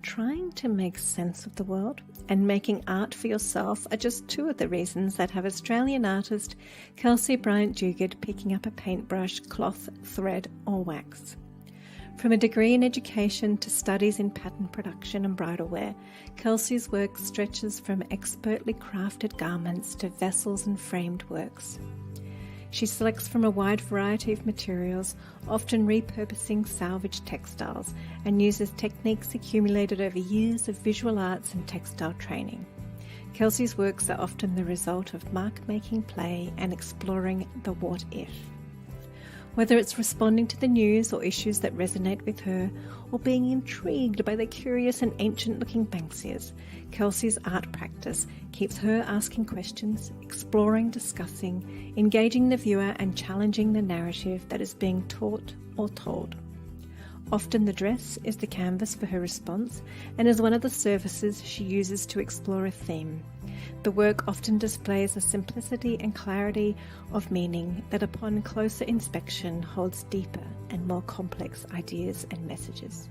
trying to make sense of the world and making art for yourself are just two of the reasons that have Australian artist Kelcie Bryant-Duguid picking up a paintbrush, cloth, thread or wax. From a degree in education to studies in pattern production and bridal wear, Kelsey's work stretches from expertly crafted garments to vessels and framed works. She selects from a wide variety of materials, often repurposing salvaged textiles, and uses techniques accumulated over years of visual arts and textile training. Kelsey's works are often the result of mark-making play and exploring the what-if. Whether it's responding to the news or issues that resonate with her, or being intrigued by the curious and ancient-looking Banksias, Kelsey's art practice keeps her asking questions, exploring, discussing, engaging the viewer and challenging the narrative that is being taught or told. Often the dress is the canvas for her response and is one of the surfaces she uses to explore a theme. The work often displays a simplicity and clarity of meaning that upon closer inspection holds deeper and more complex ideas and messages.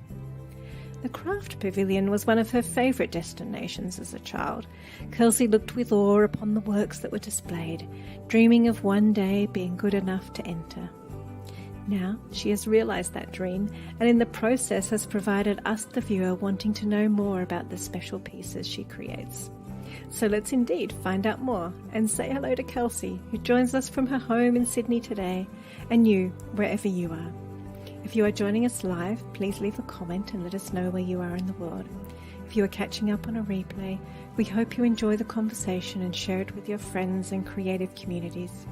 The craft pavilion was one of her favourite destinations as a child. Kelsey looked with awe upon the works that were displayed, dreaming of one day being good enough to enter. Now she has realised that dream and in the process has provided us, the viewer, wanting to know more about the special pieces she creates. So let's indeed find out more and say hello to Kelsey, who joins us from her home in Sydney today, and you, wherever you are. If you are joining us live, please leave a comment and let us know where you are in the world. If you are catching up on a replay, we hope you enjoy the conversation and share it with your friends and creative communities.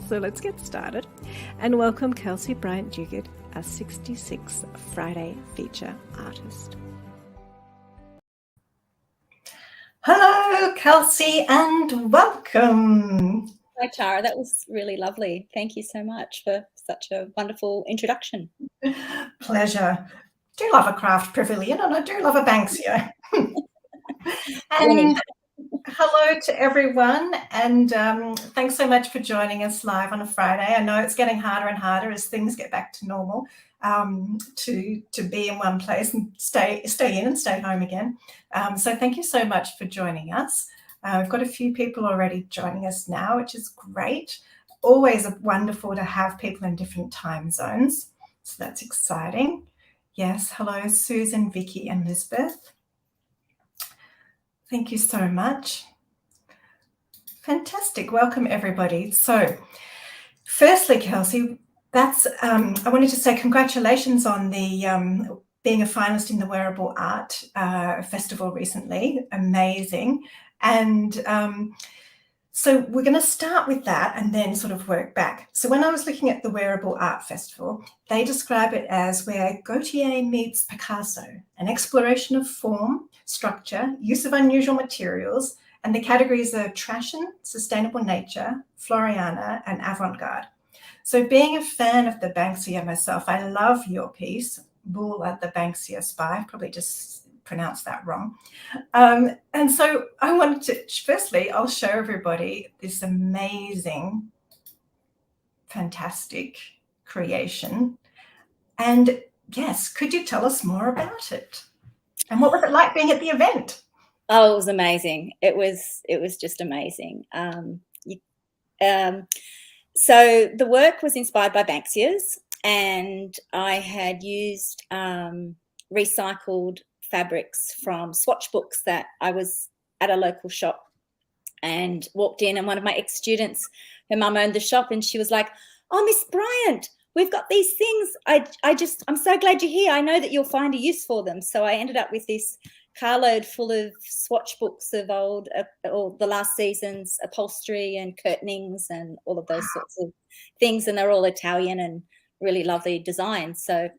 So let's get started and welcome Kelcie Bryant-Duguid, our 66 Friday feature artist. Hello, Kelsey, and welcome. Hi, Tara. That was really lovely. Thank you so much for such a wonderful introduction. Pleasure. I do love a craft pavilion and I do love a Banksia. And hello to everyone, and thanks so much for joining us live on a Friday. I know it's getting harder and harder as things get back to normal to be in one place and stay in and stay home again. So thank you so much for joining us. We've got a few people already joining us now, which is great. Always wonderful to have people in different time zones. So that's exciting. Yes, hello, Susan, Vicky, and Lisbeth. Thank you so much. Fantastic. Welcome, everybody. So firstly, Kelsey, that's I wanted to say congratulations on the being a finalist in the Wearable Art Festival recently. Amazing. And so we're going to start with that and then sort of work back. So when I was looking at the Wearable Art Festival, they describe it as where Gautier meets Picasso, an exploration of form, structure, use of unusual materials, and the categories are Trashion, sustainable nature, Floriana, and avant-garde. So being a fan of the Banksia myself, I love your piece, Bulla, the Banksia Spy. Probably just pronounced that wrong. And so I wanted to, firstly, I'll show everybody this amazing, fantastic creation. And yes, could you tell us more about it? And what was it like being at the event? Oh, it was amazing. It was just amazing. So the work was inspired by Banksias, and I had used recycled fabrics from swatch books that I was at a local shop and walked in, and one of my ex-students, her mum owned the shop, and she was like, "Oh, Miss Bryant, we've got these things. I'm so glad you're here. I know that you'll find a use for them." So I ended up with this carload full of swatch books of old, or the last season's upholstery and curtainings and all of those sorts of things. And they're all Italian and really lovely designs. So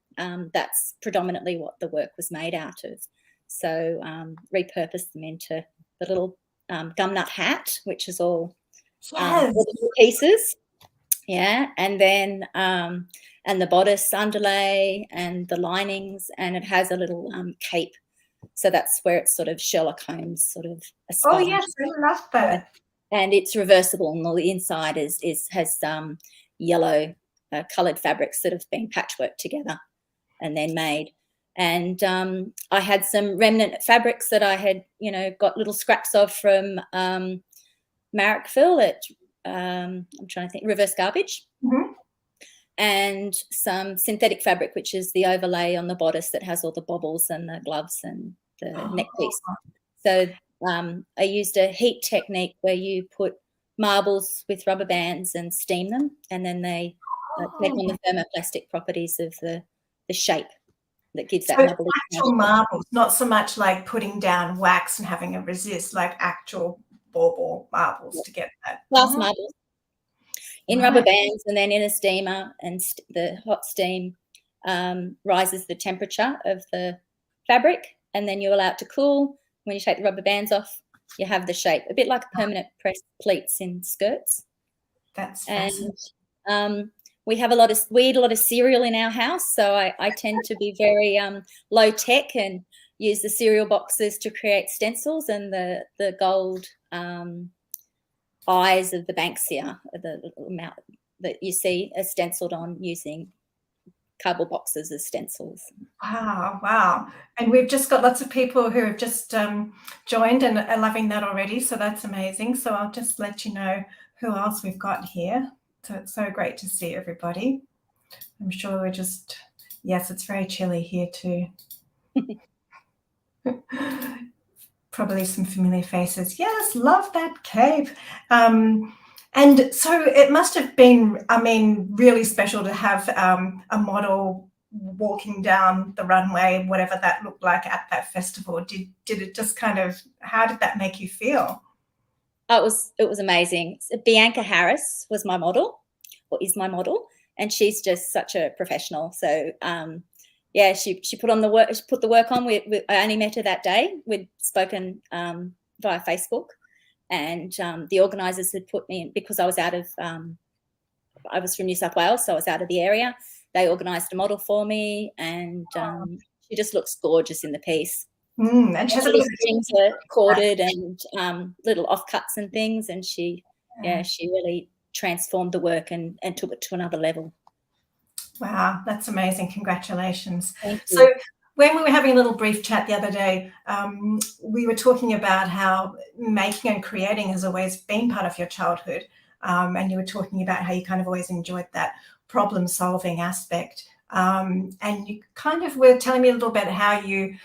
that's predominantly what the work was made out of. So repurposed them into the little gumnut hat, which is all little pieces. Yeah. And then and the bodice underlay and the linings, and it has a little cape. So that's where it's sort of Sherlock Holmes sort of a spy. Oh yes, I love that. And it's reversible, and all the inside has yellow coloured fabrics that have been patchworked together and then made. And I had some remnant fabrics that I had, got little scraps of from Marrickville at, I'm trying to think, Reverse Garbage. Mm-hmm. And some synthetic fabric, which is the overlay on the bodice that has all the bobbles and the gloves and the neck piece. So I used a heat technique where you put marbles with rubber bands and steam them, and then they take on the thermoplastic properties of the shape that gives that marble. Actual marbles, not so much like putting down wax and having a resist, like actual ball marbles to get that. Glass marbles. In rubber bands, and then in a steamer, and the hot steam rises the temperature of the fabric, and then you allow it to cool. When you take the rubber bands off, you have the shape, a bit like permanent pressed pleats in skirts. That's fascinating. And we eat a lot of cereal in our house, so I tend to be very low tech and use the cereal boxes to create stencils, and the gold eyes of the Banksia, the amount that you see are stenciled on using cardboard boxes as stencils. Wow. And we've just got lots of people who have just joined and are loving that already, so that's amazing. So I'll just let you know who else we've got here. So it's so great to see everybody. I'm sure we're just, yes, it's very chilly here too. Probably some familiar faces. Yes, love that cape. And so it must have been, really special to have a model walking down the runway, whatever that looked like at that festival. Did it just kind of, how did that make you feel? It was amazing. Bianca Harris was my model, or is my model, and she's just such a professional. So she put on the work. She put the work on. I only met her that day. We'd spoken via Facebook, and the organisers had put me in because I was out of. I was from New South Wales, so I was out of the area. They organised a model for me, and she just looks gorgeous in the piece. And she has little strings are corded and little offcuts and things, and she really transformed the work and took it to another level. Wow, that's amazing. Congratulations. Thank you. So when we were having a little brief chat the other day, we were talking about how making and creating has always been part of your childhood, and you were talking about how you kind of always enjoyed that problem-solving aspect. And you kind of were telling me a little bit how you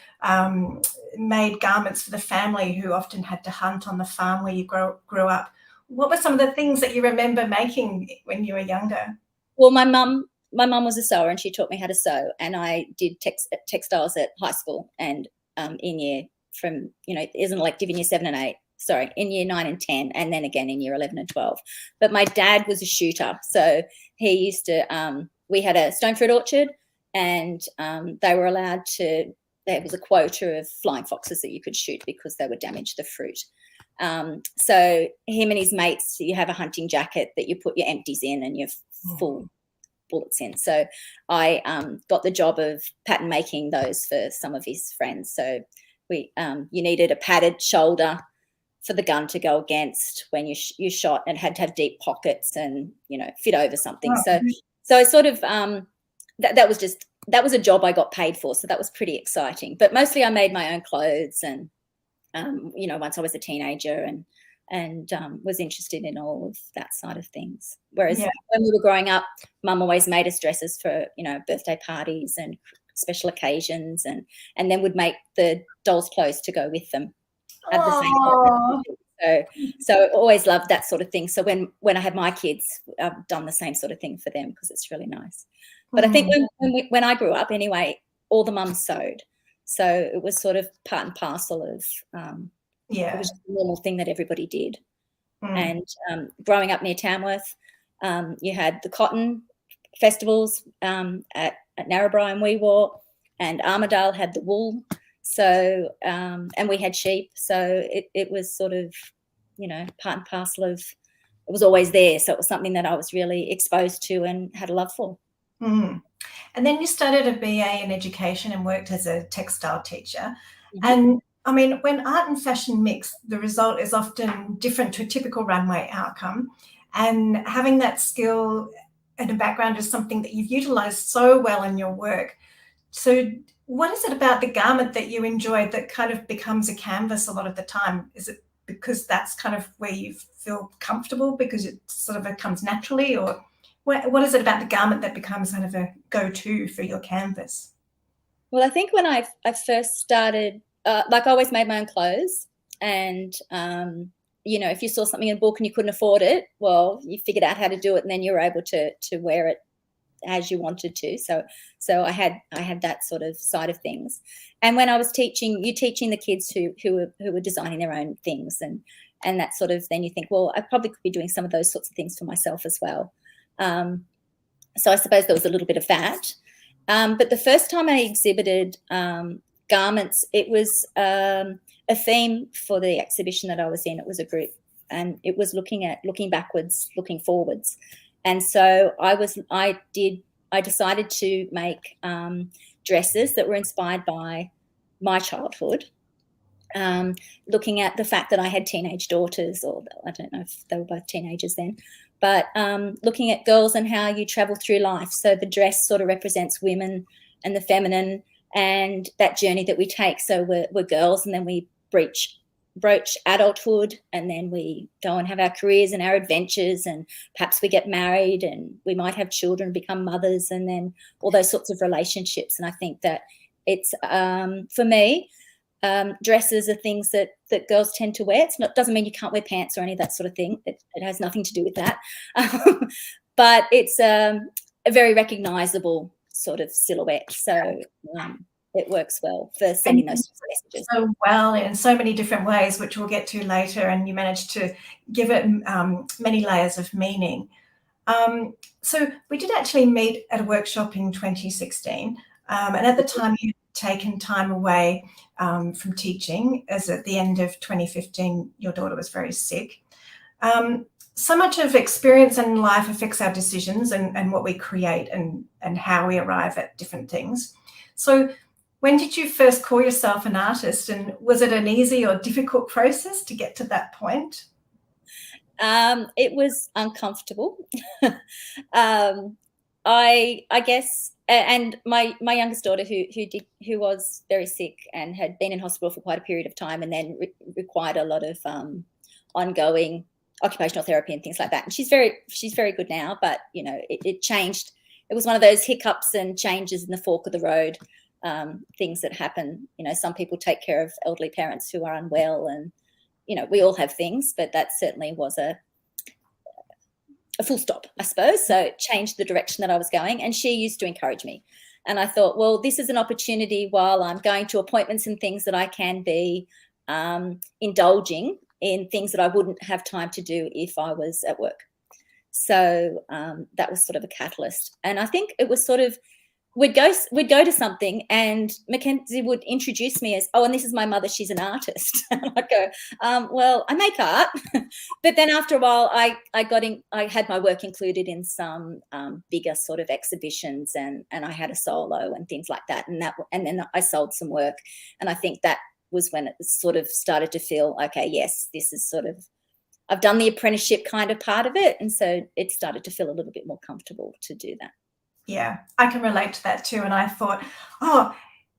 made garments for the family who often had to hunt on the farm where you grew up. What were some of the things that you remember making when you were younger? Well, my mum was a sewer, and she taught me how to sew, and I did textiles at high school and in year from, it isn't elective in year 7 and 8. Sorry, in year 9 and 10, and then again in year 11 and 12. But my dad was a shooter, so he used to. We had a stone fruit orchard, and they were allowed to. There was a quota of flying foxes that you could shoot because they would damage the fruit. So him and his mates, you have a hunting jacket that you put your empties in and your full bullets in. So I got the job of pattern making those for some of his friends. So you needed a padded shoulder for the gun to go against when you shot, and had to have deep pockets and fit over something. Oh. So I sort of that was a job I got paid for, so that was pretty exciting. But mostly I made my own clothes, and once I was a teenager, and was interested in all of that side of things. Whereas when we were growing up, Mum always made us dresses for birthday parties and special occasions, and then would make the dolls' clothes to go with them. At the same time. So always loved that sort of thing. So when I had my kids, I've done the same sort of thing for them because it's really nice. But I think when I grew up anyway, all the mums sewed. So it was sort of part and parcel of it was just a normal thing that everybody did. And growing up near Tamworth, you had the cotton festivals at Narrabri and Weewar, and Armidale had the wool. So and we had sheep, so it was sort of part and parcel of, it was always there. So it was something that I was really exposed to and had a love for. And then you started a BA in education and worked as a textile teacher. And I mean, when art and fashion mix, the result is often different to a typical runway outcome, and having that skill and a background is something that you've utilised so well in your work. So What is it about the garment that you enjoy that kind of becomes a canvas a lot of the time? Is it because that's kind of where you feel comfortable because it sort of comes naturally, or what is it about the garment that becomes kind of a go-to for your canvas? Well, I think when I first started, like I always made my own clothes, and you know, if you saw something in a book and you couldn't afford it, well, you figured out how to do it, and then you were able to wear it as you wanted to. So I had that sort of side of things. And when I was teaching the kids who were designing their own things, and that sort of, then you think, well, I probably could be doing some of those sorts of things for myself as well. So I suppose there was a little bit of that. But the first time I exhibited garments, it was a theme for the exhibition that I was in. It was a group, and it was looking backwards, looking forwards. And so I decided to make dresses that were inspired by my childhood, looking at the fact that I had teenage daughters, or I don't know if they were both teenagers then, but looking at girls and how you travel through life. So the dress sort of represents women and the feminine and that journey that we take. So we're girls, and then we broach adulthood, and then we go and have our careers and our adventures, and perhaps we get married and we might have children, become mothers, and then all those sorts of relationships. And I think that it's for me, dresses are things that girls tend to wear. It doesn't mean you can't wear pants or any of that sort of thing. It has nothing to do with that. But it's a very recognizable sort of silhouette. So it works well for sending those messages. So well in so many different ways, which we'll get to later, and you managed to give it many layers of meaning. So we did actually meet at a workshop in 2016, and at the time you'd taken time away from teaching, as at the end of 2015 your daughter was very sick. So much of experience in life affects our decisions and what we create and how we arrive at different things. So when did you first call yourself an artist, and was it an easy or difficult process to get to that point? It was uncomfortable. I guess, and my youngest daughter who was very sick and had been in hospital for quite a period of time, and then required a lot of ongoing occupational therapy and things like that. And she's very good now, but you know, it changed. It was one of those hiccups and changes in the fork of the road. Things that happen, you know, some people take care of elderly parents who are unwell, and you know, we all have things, but that certainly was a full stop, I suppose. So it changed the direction that I was going, and she used to encourage me. And I thought, well, this is an opportunity while I'm going to appointments and things that I can be indulging in things that I wouldn't have time to do if I was at work. So that was sort of a catalyst. And I think it was sort of, we'd go to something, and Mackenzie would introduce me as, oh, and this is my mother, she's an artist. And I'd go, well, I make art. But then after a while, I had my work included in some bigger sort of exhibitions, and I had a solo and things like that. And then I sold some work. And I think that was when it sort of started to feel, okay, yes, this is sort of, I've done the apprenticeship kind of part of it. And so it started to feel a little bit more comfortable to do that. Yeah, I can relate to that too. And I thought,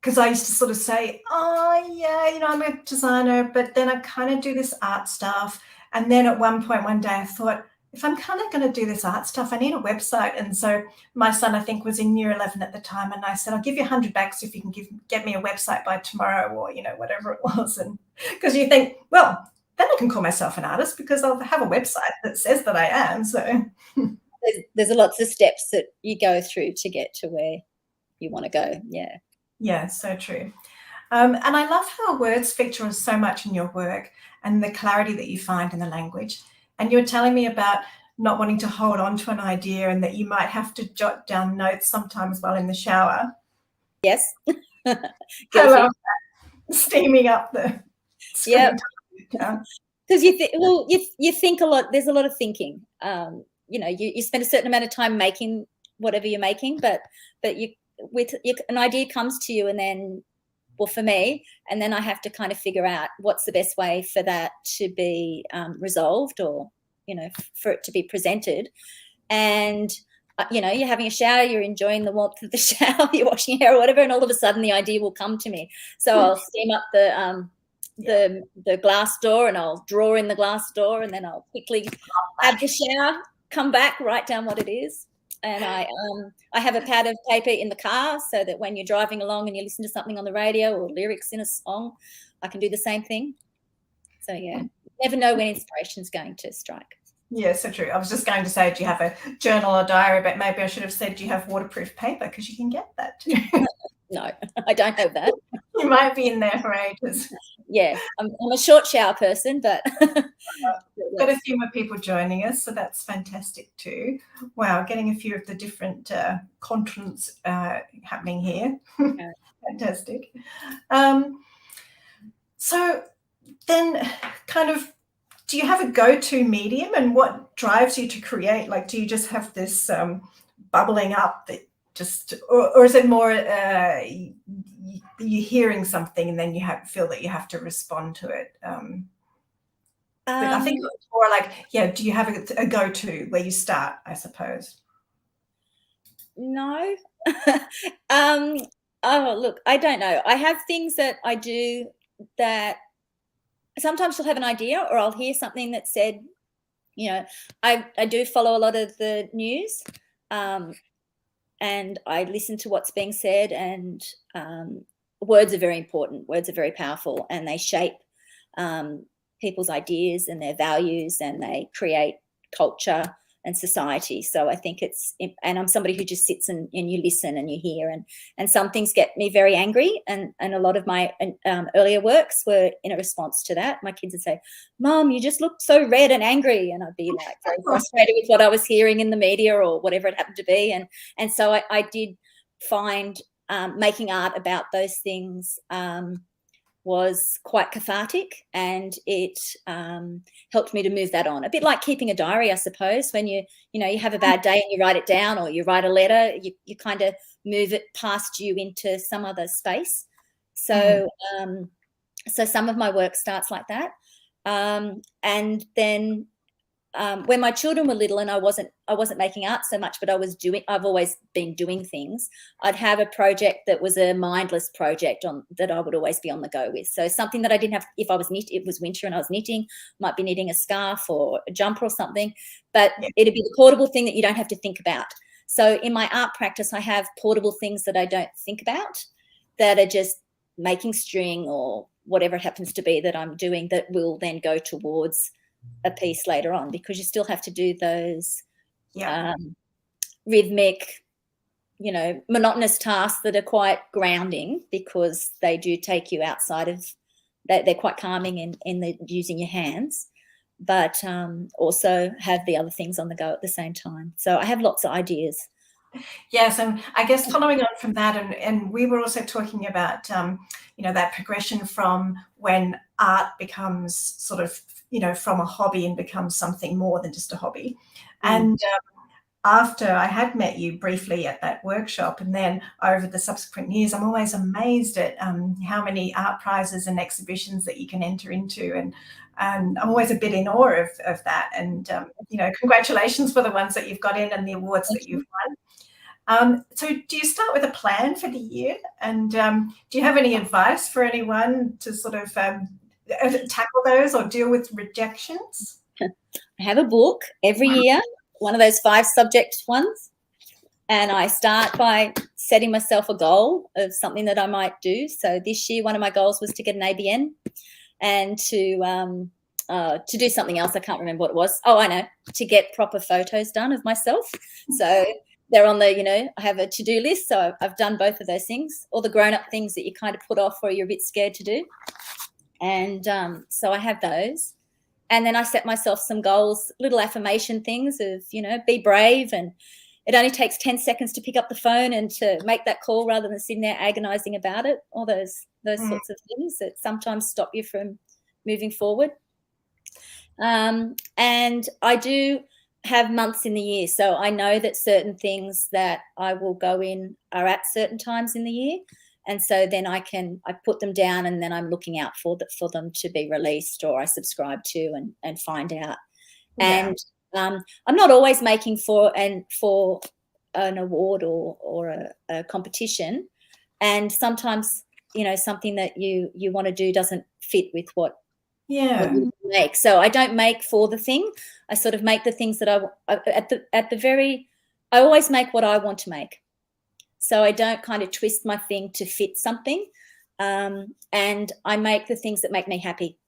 because I used to sort of say, oh, yeah, you know, I'm a designer, but then I kind of do this art stuff. And then at one point, one day, I thought, if I'm kind of going to do this art stuff, I need a website. And so my son, I think, was in year 11 at the time. And I said, I'll give you $100 if you can get me a website by tomorrow, or, you know, whatever it was. And because you think, well, then I can call myself an artist because I'll have a website that says that I am. So there's lots of steps that you go through to get to where you want to go. Yeah, so true. And I love how words feature so much in your work, and the clarity that you find in the language. And you were telling me about not wanting to hold on to an idea, and that you might have to jot down notes sometimes while in the shower. Yes. I love that. Steaming up the screen. Yeah. Because you think a lot. There's a lot of thinking. You know, you spend a certain amount of time making whatever you're making, but an idea comes to you, and then, well, for me, and then I have to kind of figure out what's the best way for that to be resolved, or, you know, for it to be presented. And you're having a shower, you're enjoying the warmth of the shower, you're washing your hair or whatever, and all of a sudden the idea will come to me. So I'll steam up the glass door, and I'll draw in the glass door, and then I'll quickly have the shower, come back, write down what it is. And I have a pad of paper in the car so that when you're driving along and you listen to something on the radio or lyrics in a song, I can do the same thing. So, yeah, never know when inspiration's going to strike. Yeah, so true. I was just going to say, do you have a journal or diary? But maybe I should have said, do you have waterproof paper? Because you can get that too. No, I don't have that. You might be in there for ages. Yeah, I'm a short shower person, but got a few more people joining us, so that's fantastic too. Wow, getting a few of the different continents happening here. Yeah. Fantastic. So then kind of, do you have a go-to medium, and what drives you to create? Like, do you just have this bubbling up that just, or is it more you're hearing something and then you feel that you have to respond to it? But I think it's more like, yeah, do you have a go-to where you start, I suppose? No. Oh, look, I don't know. I have things that I do that sometimes I'll have an idea, or I'll hear something that said, I do follow a lot of the news, and I listen to what's being said, and words are very important. Words are very powerful, and they shape people's ideas and their values, and they create culture and society. So I think and I'm somebody who just sits and you listen and you hear, and some things get me very angry, and a lot of my earlier works were in a response to that. My kids would say, "Mom, you just look so red and angry," and I'd be like very frustrated with what I was hearing in the media or whatever it happened to be, and so I did find making art about those things was quite cathartic, and it helped me to move that on. A bit like keeping a diary, I suppose. When you have a bad day and you write it down, or you write a letter, you kind of move it past you into some other space. So so some of my work starts like that, and then when my children were little and I wasn't making art so much, but I've always been doing things. I'd have a project that was a mindless project that I would always be on the go with. So something that I didn't have, if I was it was winter and I was knitting, might be knitting a scarf or a jumper or something, but it'd be the portable thing that you don't have to think about. So in my art practice, I have portable things that I don't think about, that are just making string or whatever it happens to be that I'm doing, that will then go towards a piece later on, because you still have to do those rhythmic, monotonous tasks that are quite grounding, because they do take you outside of that. They're quite calming in the using your hands, but also have the other things on the go at the same time. So I have lots of ideas. Yes, and I guess following on from that, and we were also talking about that progression from when art becomes sort of from a hobby and becomes something more than just a hobby. And after I had met you briefly at that workshop, and then over the subsequent years, I'm always amazed at how many art prizes and exhibitions that you can enter into, and I'm always a bit in awe of that. And congratulations for the ones that you've got in and the awards that you've won. So do you start with a plan for the year, and do you have any advice for anyone to sort of tackle those or deal with rejections? I have a book every year, one of those 5 subject ones, and I start by setting myself a goal of something that I might do. So this year, one of my goals was to get an ABN, and to do something else. I can't remember what it was. Oh, I know, to get proper photos done of myself. So they're on the, I have a to-do list. So I've done both of those things, all the grown-up things that you kind of put off or you're a bit scared to do. And so I have those. And then I set myself some goals, little affirmation things of, be brave. And it only takes 10 seconds to pick up the phone and to make that call rather than sitting there agonizing about it. All those sorts of things that sometimes stop you from moving forward. And I do have months in the year. So I know that certain things that I will go in are at certain times in the year. And so then I put them down, and then I'm looking out for them to be released, or I subscribe to and find out. Yeah. And I'm not always making for an award or a competition, and sometimes, you know, something that you want to do doesn't fit with what you make. So I don't make for the thing. I sort of make the things that I always make what I want to make. So I don't kind of twist my thing to fit something. And I make the things that make me happy.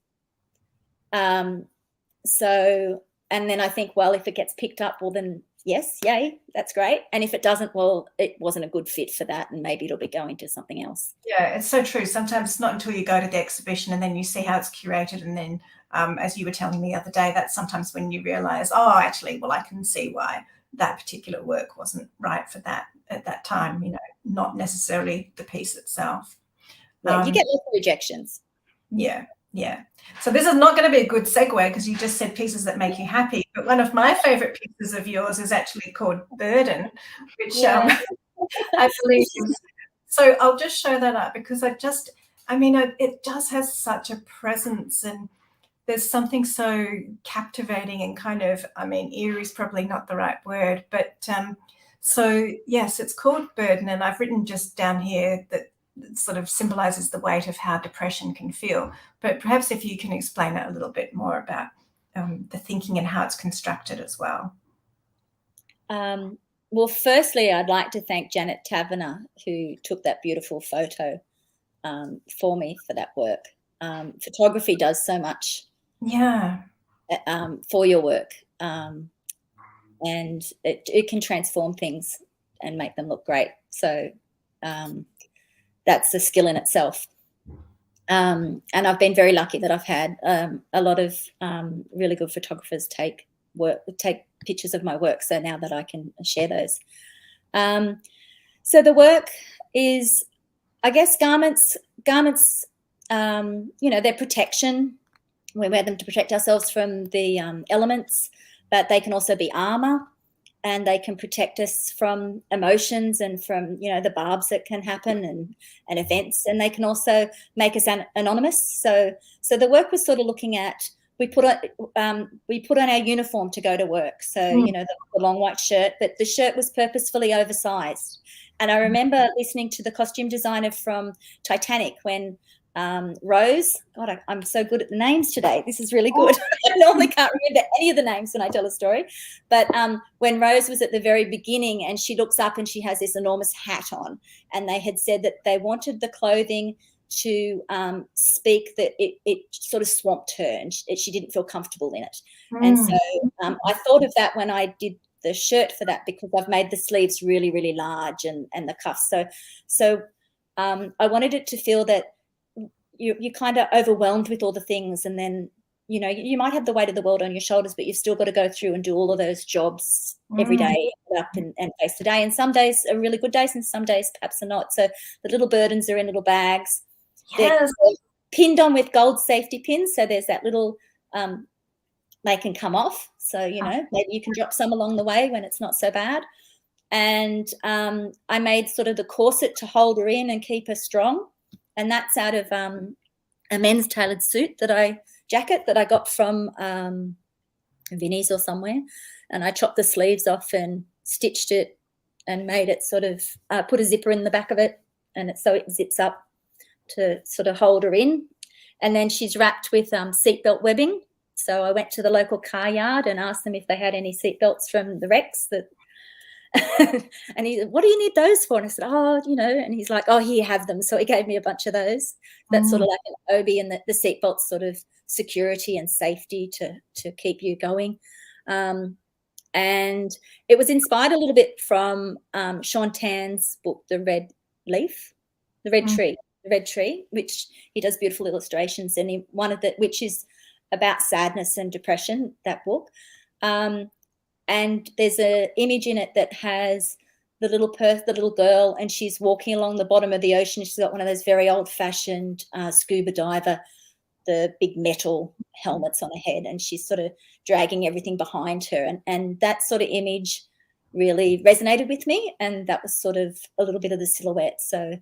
So, and then I think, well, if it gets picked up, well, then yes, yay, that's great. And if it doesn't, well, it wasn't a good fit for that, and maybe it'll be going to something else. Yeah, it's so true. Sometimes it's not until you go to the exhibition and then you see how it's curated, and then as you were telling me the other day, that's sometimes when you realize, oh, actually, well, I can see why that particular work wasn't right for that at that time, you know, not necessarily the piece itself. Yeah, you get lots of rejections. Yeah. So this is not going to be a good segue because you just said pieces that make you happy. But one of my favorite pieces of yours is actually called Burden, which I believe is. So I'll just show that up because it just has such a presence, and there's something so captivating and kind of, eerie is probably not the right word, but so yes, it's called Burden, and I've written just down here that it sort of symbolizes the weight of how depression can feel. But perhaps if you can explain it a little bit more about the thinking and how it's constructed as well. Well, firstly, I'd like to thank Janet Taverner, who took that beautiful photo for me for that work. Photography does so much for your work, and it can transform things and make them look great. So that's a skill in itself. And I've been very lucky that I've had a lot of really good photographers take pictures of my work, so now that I can share those. So the work is, I guess, garments, they're protection. We wear them to protect ourselves from the elements, but they can also be armor, and they can protect us from emotions and from, the barbs that can happen and events. And they can also make us anonymous. So the work was sort of looking at, we put on our uniform to go to work. So, the long white shirt, but the shirt was purposefully oversized. And I remember listening to the costume designer from Titanic when Rose, God, I'm so good at the names today. This is really good. I normally can't remember any of the names when I tell a story. But when Rose was at the very beginning and she looks up and she has this enormous hat on, and they had said that they wanted the clothing to speak that it sort of swamped her, and she didn't feel comfortable in it. And so I thought of that when I did the shirt for that, because I've made the sleeves really, really large and the cuffs. So I wanted it to feel that you're kind of overwhelmed with all the things, and then you might have the weight of the world on your shoulders, but you've still got to go through and do all of those jobs every day, up and face the day. And some days are really good days, and some days perhaps are not. So the little burdens are in little bags. Yes. They're pinned on with gold safety pins. So there's that little they can come off. So maybe you can drop some along the way when it's not so bad. And I made sort of the corset to hold her in and keep her strong. And that's out of a men's tailored jacket that I got from Vinnie's or somewhere. And I chopped the sleeves off and stitched it and made it sort of put a zipper in the back of it, and so it zips up to sort of hold her in. And then she's wrapped with seatbelt webbing. So I went to the local car yard and asked them if they had any seatbelts from the wrecks that. And he said, what do you need those for? And I said, and he's like, here you have them. So he gave me a bunch of those. That's sort of like an obi, and the seatbelt sort of security and safety to keep you going. And it was inspired a little bit from Sean Tan's book, The Red Tree, which he does beautiful illustrations, and which is about sadness and depression, that book. And there's an image in it that has the little girl, and she's walking along the bottom of the ocean. She's got one of those very old-fashioned scuba diver, the big metal helmets on her head, and she's sort of dragging everything behind her. And that sort of image really resonated with me, and that was sort of a little bit of the silhouette. So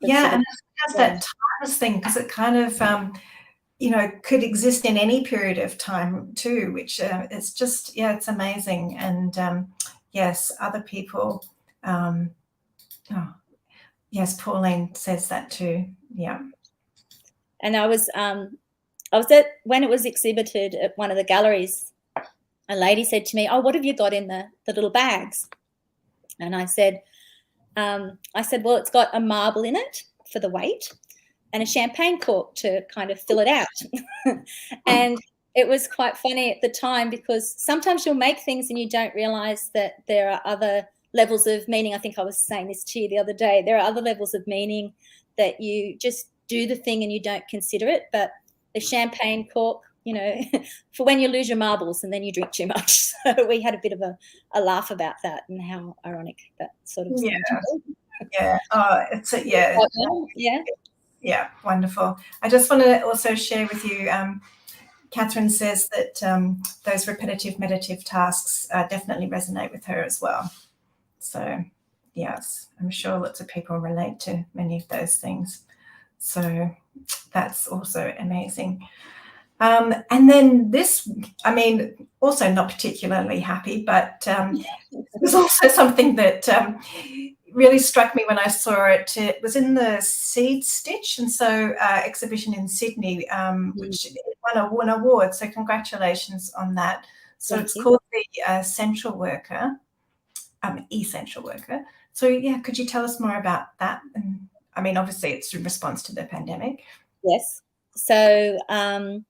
and it has that timeless thing, because it kind of could exist in any period of time too, which it's just, it's amazing. And yes, other people. Yes, Pauline says that too. Yeah. And I was at, when it was exhibited at one of the galleries, a lady said to me, "Oh, what have you got in the little bags?" And I said, well, it's got a marble in it for the weight and a champagne cork to kind of fill it out. And it was quite funny at the time, because sometimes you'll make things and you don't realize that there are other levels of meaning. I think I was saying this to you the other day. There are other levels of meaning that you just do the thing and you don't consider it. But the champagne cork, you know, for when you lose your marbles and then you drink too much. So we had a bit of a laugh about that and how ironic that sort of Yeah. Oh, it's a, yeah. Yeah, wonderful. I just want to also share with you, Catherine says that those repetitive meditative tasks definitely resonate with her as well. So yes, I'm sure lots of people relate to many of those things. So that's also amazing. And then this, I mean, also not particularly happy, but it was also something that really struck me when I saw it. It was in the Seed Stitch, and so exhibition in Sydney, which won an award. So congratulations on that. So it's called the Essential Worker. So yeah, could you tell us more about that? And I mean, obviously it's in response to the pandemic. Yes. So I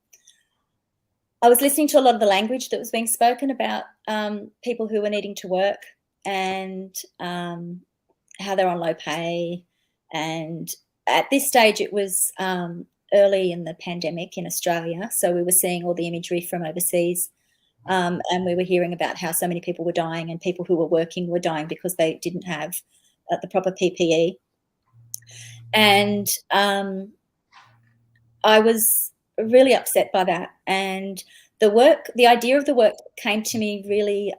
was listening to a lot of the language that was being spoken about people who were needing to work, and how they're on low pay. And at this stage, it was early in the pandemic in Australia, so we were seeing all the imagery from overseas. And we were hearing about how so many people were dying, and people who were working were dying because they didn't have the proper PPE. And I was really upset by that. And the idea of the work came to me really,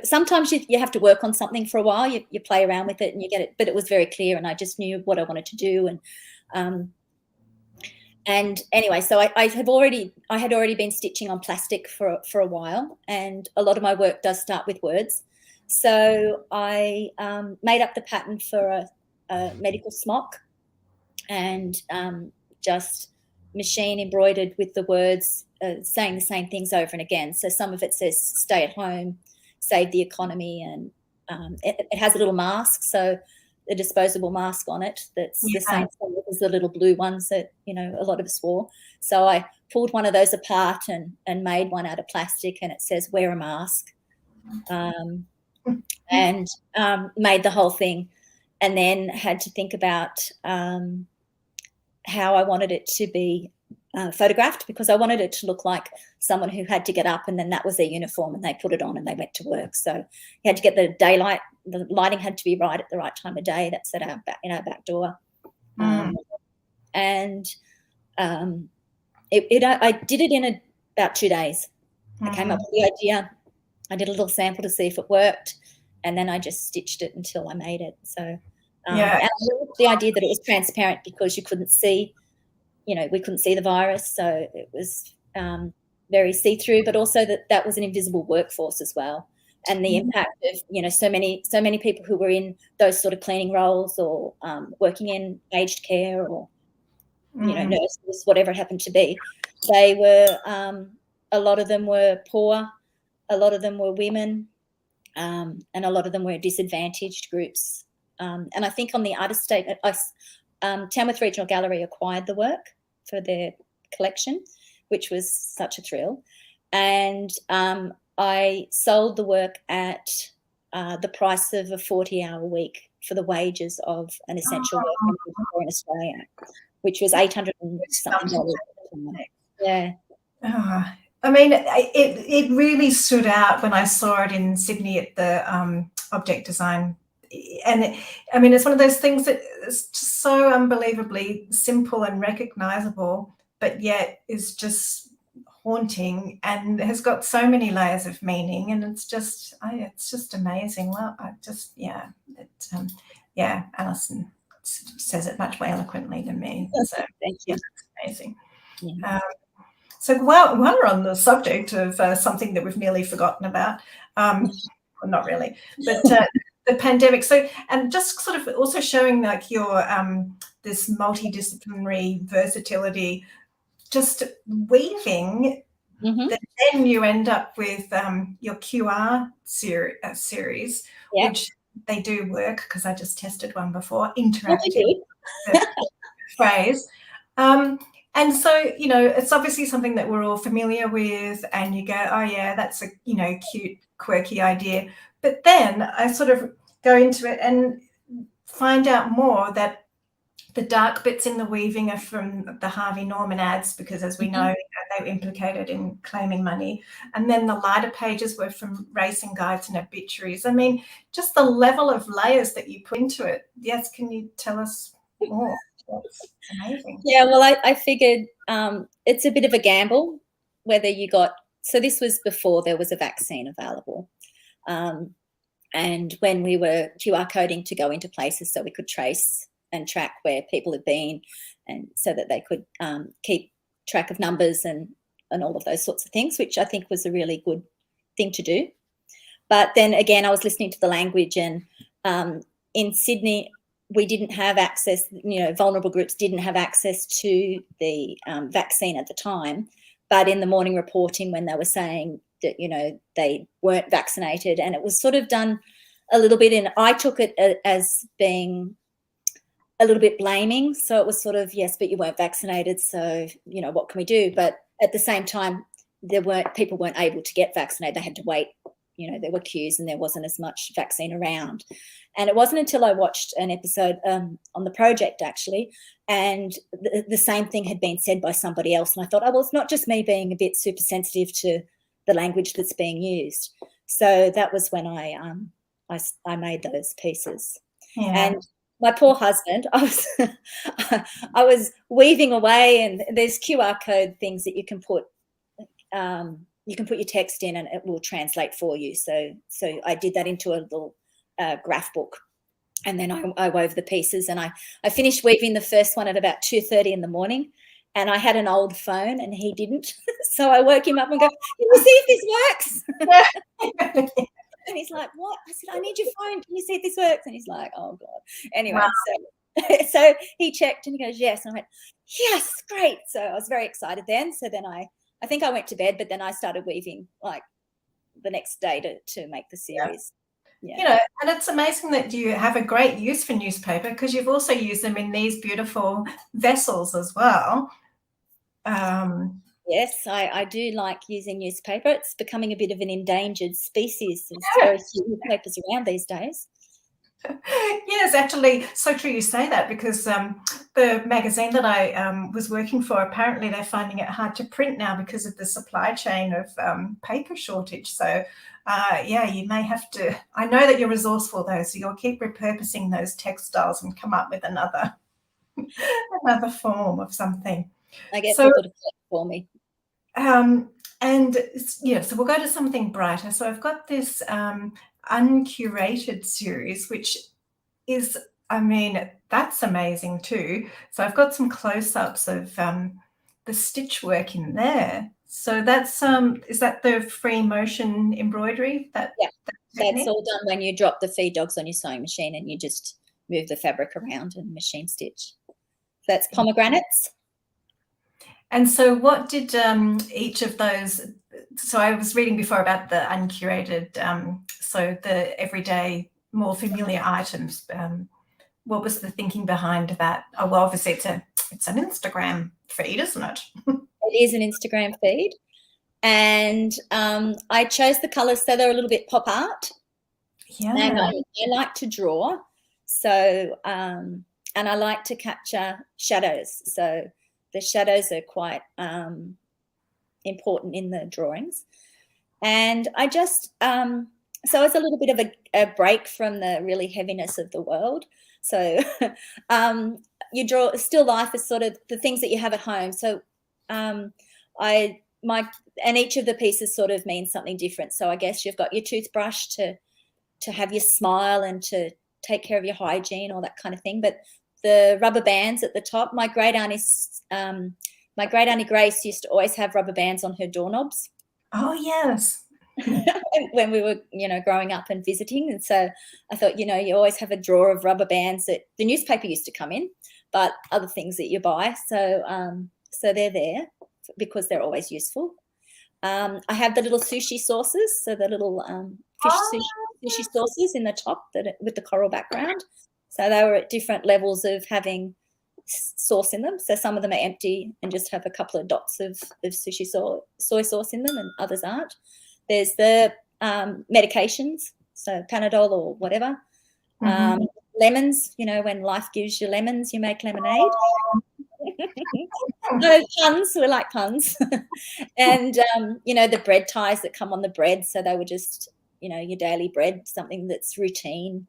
sometimes you have to work on something for a while, you play around with it and you get it, but it was very clear, and I just knew what I wanted to do. And anyway, so I had already been stitching on plastic for a while, and a lot of my work does start with words. So I made up the pattern for a medical smock, and just machine embroidered with the words saying the same things over and again. So some of it says "stay at home, save the economy," and it has a little mask, so a disposable mask on it that's the same as the little blue ones that, you know, a lot of us wore. So I pulled one of those apart and made one out of plastic, and it says "wear a mask," and made the whole thing, and then had to think about how I wanted it to be photographed, because I wanted it to look like someone who had to get up and then that was their uniform and they put it on and they went to work. So you had to get the daylight, the lighting had to be right at the right time of day. That's at our back door. And I did it in about 2 days. I came up with the idea. I did a little sample to see if it worked, and then I just stitched it until I made it. So and the idea that it was transparent, because you couldn't see, you know, we couldn't see the virus, so it was very see-through, but also that was an invisible workforce as well, and the impact of, you know, so many people who were in those sort of cleaning roles, or working in aged care, or you know, nurses, whatever it happened to be. They were a lot of them were poor, a lot of them were women, and a lot of them were disadvantaged groups. And I think on the artist statement, Tamworth Regional Gallery acquired the work for their collection, which was such a thrill. And I sold the work at the price of a 40-hour week for the wages of an essential worker in Australia, which was $800 and something. Yeah. I mean, it really stood out when I saw it in Sydney at the Object Design. And I mean, it's one of those things that is just so unbelievably simple and recognizable, but yet is just haunting and has got so many layers of meaning. And it's just amazing. Well, Alison says it much more eloquently than me. So thank you. It's amazing. Yeah. So while we're on the subject of something that we've nearly forgotten about, well, not really, but the pandemic. So, and just sort of also showing like your this multidisciplinary versatility, just weaving. Mm-hmm. Then you end up with your QR series, Yep. which they do work because I just tested one before. Interactive phrase. And so, you know, it's obviously something that we're all familiar with, and you go, oh yeah, that's a, you know, cute, quirky idea. But then I sort of go into it and find out more that the dark bits in the weaving are from the Harvey Norman ads, because as we know, they were implicated in claiming money. And then the lighter pages were from racing guides and obituaries. I mean, just the level of layers that you put into it. Yes, can you tell us more? That's amazing. Yeah, well, I figured it's a bit of a gamble whether you got, so this was before there was a vaccine available. And when we were QR coding to go into places so we could trace and track where people had been, and so that they could keep track of numbers and all of those sorts of things, which I think was a really good thing to do. But then again, I was listening to the language, and in Sydney, we didn't have access, you know, vulnerable groups didn't have access to the vaccine at the time. But in the morning reporting, when they were saying that, you know, they weren't vaccinated, and it was sort of done a little bit in, I took it as being a little bit blaming. So it was sort of, yes, but you weren't vaccinated, so, you know, what can we do? But at the same time, people weren't able to get vaccinated. They had to wait, you know, there were queues and there wasn't as much vaccine around. And it wasn't until I watched an episode on the project, actually, and the same thing had been said by somebody else. And I thought, oh, well, it's not just me being a bit super sensitive to the language that's being used. So that was when I made those pieces. Yeah. And my poor husband, I was weaving away, and there's QR code things that you can put your text in and it will translate for you. So I did that into a little graph book, and then I wove the pieces, and I finished weaving the first one at about 2:30 in the morning, and I had an old phone and he didn't. So I woke him up and go, can you see if this works? And he's like, what? I said, I need your phone. Can you see if this works? And he's like, oh God. Anyway, wow. So he checked and he goes, yes. And I went, yes, great. So I was very excited then. So then I think I went to bed, but then I started weaving like the next day to make the series. Yeah. You know, and it's amazing that you have a great use for newspaper, because you've also used them in these beautiful vessels as well. Yes, I do like using newspaper. It's becoming a bit of an endangered species. There's very few newspapers around these days. Yes, actually, so true you say that, because the magazine that I was working for, apparently they're finding it hard to print now because of the supply chain of paper shortage. So, yeah, you may have to, I know that you're resourceful though, so you'll keep repurposing those textiles and come up with another form of something. I get people to flip for me. And yeah, so we'll go to something brighter. So I've got this Uncurated series, which is, I mean, that's amazing too. So I've got some close-ups of the stitch work in there. So that's is that the free motion embroidery? That's all done when you drop the feed dogs on your sewing machine and you just move the fabric around and machine stitch. That's pomegranates. And so what did each of those, so I was reading before about the Uncurated, so the everyday, more familiar items. What was the thinking behind that? Oh, well, obviously it's an Instagram feed, isn't it? It is an Instagram feed. And I chose the colours so they're a little bit pop art. Yeah. And I like to draw. So, and I like to capture shadows. So the shadows are quite important in the drawings. And I just, so it's a little bit of a break from the really heaviness of the world. So you draw still life as sort of the things that you have at home. So and each of the pieces sort of means something different. So I guess you've got your toothbrush to have your smile and to take care of your hygiene, all that kind of thing. But the rubber bands at the top, my great aunt is my great auntie Grace used to always have rubber bands on her doorknobs. Oh, yes. When we were, growing up and visiting. And so I thought, you always have a drawer of rubber bands that the newspaper used to come in, but other things that you buy. So so they're there because they're always useful. I have the little sushi sauces, so the little sushi sauces in the top with the coral background. So they were at different levels of having sauce in them. So some of them are empty and just have a couple of dots of sushi soy sauce in them, and others aren't. There's the medications, so Panadol or whatever. Lemons, when life gives you lemons, you make lemonade. No puns, we like puns. And the bread ties that come on the bread, so they were just your daily bread, something that's routine,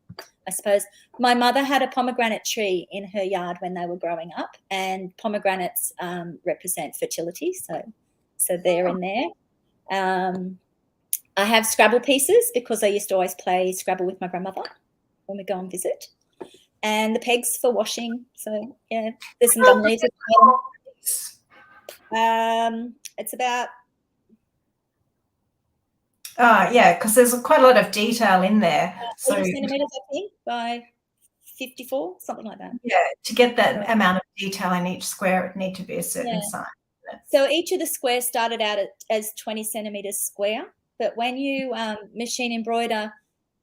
I suppose. My mother had a pomegranate tree in her yard when they were growing up, and pomegranates represent fertility, so they're in there. I have Scrabble pieces because I used to always play Scrabble with my grandmother when we go and visit, and the pegs for washing. So yeah, there's some gum leaves at the bottom. It's about yeah, because there's quite a lot of detail in there. 80 centimeters, I think, by 54, something like that. Yeah, to get that amount of detail in each square, it need to be a certain size. So each of the squares started out as 20 centimeters square, but when you machine embroider,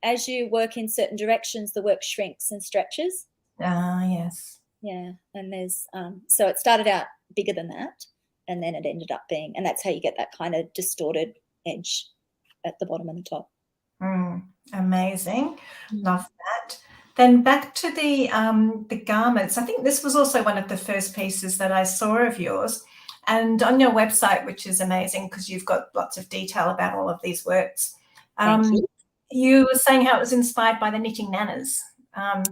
as you work in certain directions, the work shrinks and stretches. Yes. Yeah, and there's so it started out bigger than that, and then it ended up being, and that's how you get that kind of distorted edge at the bottom and the top. Amazing. Love that. Then back to the garments. I think this was also one of the first pieces that I saw of yours. And on your website, which is amazing because you've got lots of detail about all of these works. You were saying how it was inspired by the knitting nanas.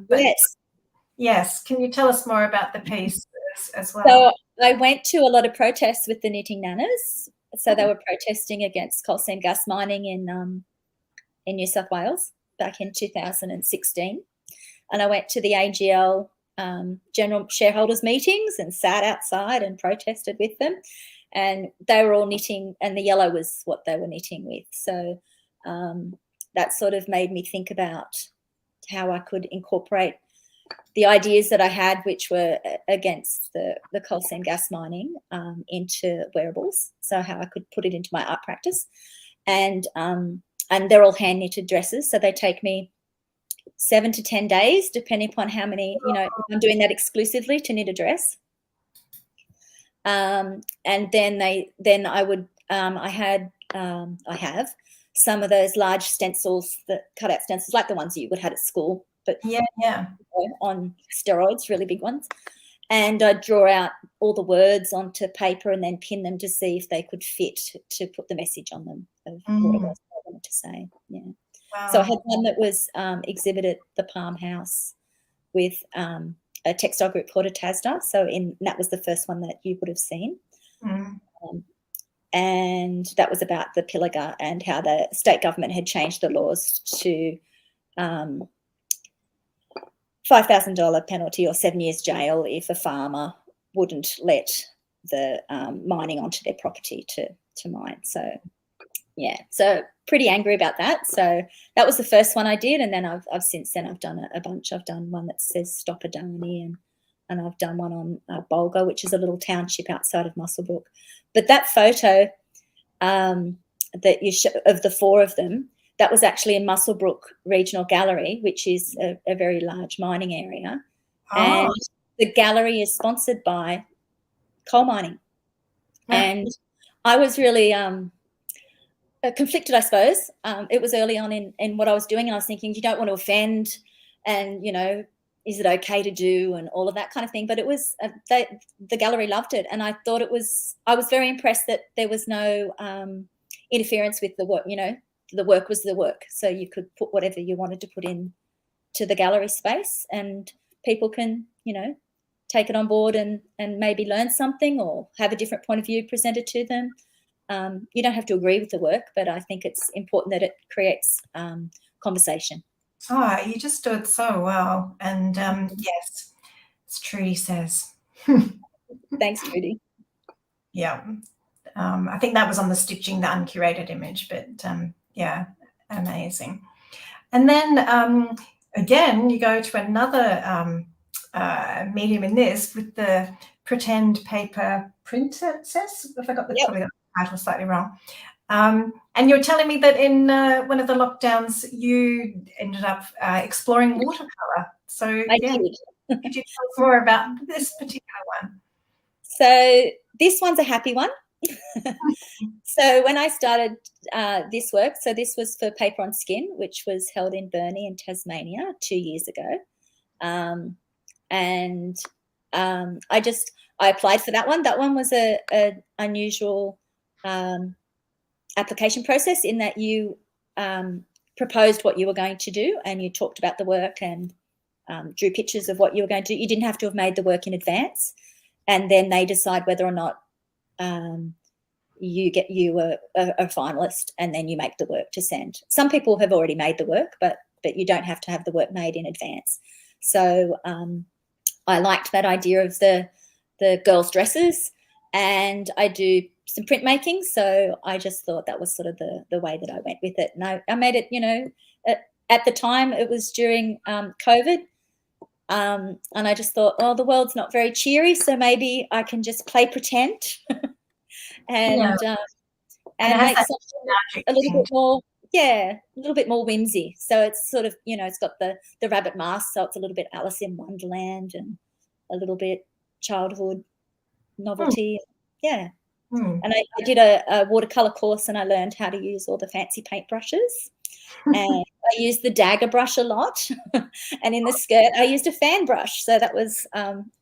Yes. Yes. Can you tell us more about the piece as well? So I went to a lot of protests with the knitting nanas. So they were protesting against coal seam gas mining in New South Wales back in 2016. And I went to the AGL general shareholders meetings and sat outside and protested with them. And they were all knitting, and the yellow was what they were knitting with. So that sort of made me think about how I could incorporate the ideas that I had, which were against the coal seam gas mining, into wearables. So how I could put it into my art practice. And they're all hand knitted dresses. So they take me 7 to 10 days, depending upon how many, if I'm doing that exclusively to knit a dress. And then I have some of those large stencils, the cutout stencils, like the ones you would have at school, but on steroids, really big ones. And I'd draw out all the words onto paper and then pin them to see if they could fit to put the message on them of what it was I wanted to say. Yeah. Wow. So I had one that was exhibited at the Palm House with a textile group called a TASDA. So that was the first one that you would have seen. And that was about the pilliga and how the state government had changed the laws to $5,000 penalty or 7 years jail if a farmer wouldn't let the mining onto their property to mine. So, yeah, so pretty angry about that. So that was the first one I did, and then I've since then I've done a bunch. I've done one that says Stop Adani, and I've done one on Bulga, which is a little township outside of Muswellbrook. But that photo that you show of the four of them, that was actually in Muswellbrook Regional Gallery, which is a very large mining area. And the gallery is sponsored by coal mining. And I was really conflicted, I suppose. It was early on in what I was doing, and I was thinking, you don't want to offend, and, is it okay to do, and all of that kind of thing. But it was, the gallery loved it, and I thought I was very impressed that there was no interference with the work, the work was the work. So you could put whatever you wanted to put in to the gallery space, and people can, take it on board and maybe learn something or have a different point of view presented to them. You don't have to agree with the work, but I think it's important that it creates conversation. Oh, you just do it so well. And yes, as Trudy says. Thanks, Trudy. Yeah. I think that was on the stitching, the uncurated image, but yeah, amazing. And then again, you go to another medium in this with the pretend paper princess. If I got the probably got the title slightly wrong. And you're telling me that in one of the lockdowns you ended up exploring watercolor. So I yeah, did. could you tell us more about this particular one? So this one's a happy one. So when I started this work, so this was for Paper on Skin, which was held in Burnie in Tasmania 2 years ago. I applied for that one. That one was a unusual application process in that you proposed what you were going to do and you talked about the work and drew pictures of what you were going to do. You didn't have to have made the work in advance, and then they decide whether or not you were a finalist, and then you make the work to send. Some people have already made the work, but you don't have to have the work made in advance. So I liked that idea of the girls' dresses, and I do some printmaking, so I just thought that was sort of the way that I went with it. And I made it, you know, at the time it was during COVID, and I just thought, oh, the world's not very cheery, so maybe I can just play pretend and make something a little bit more, a little bit more whimsy. So it's sort of, you know, it's got the rabbit mask, so it's a little bit Alice in Wonderland and a little bit childhood novelty. And I did a watercolor course, and I learned how to use all the fancy paintbrushes. And I used the dagger brush a lot. And in the skirt, I used a fan brush. So that was,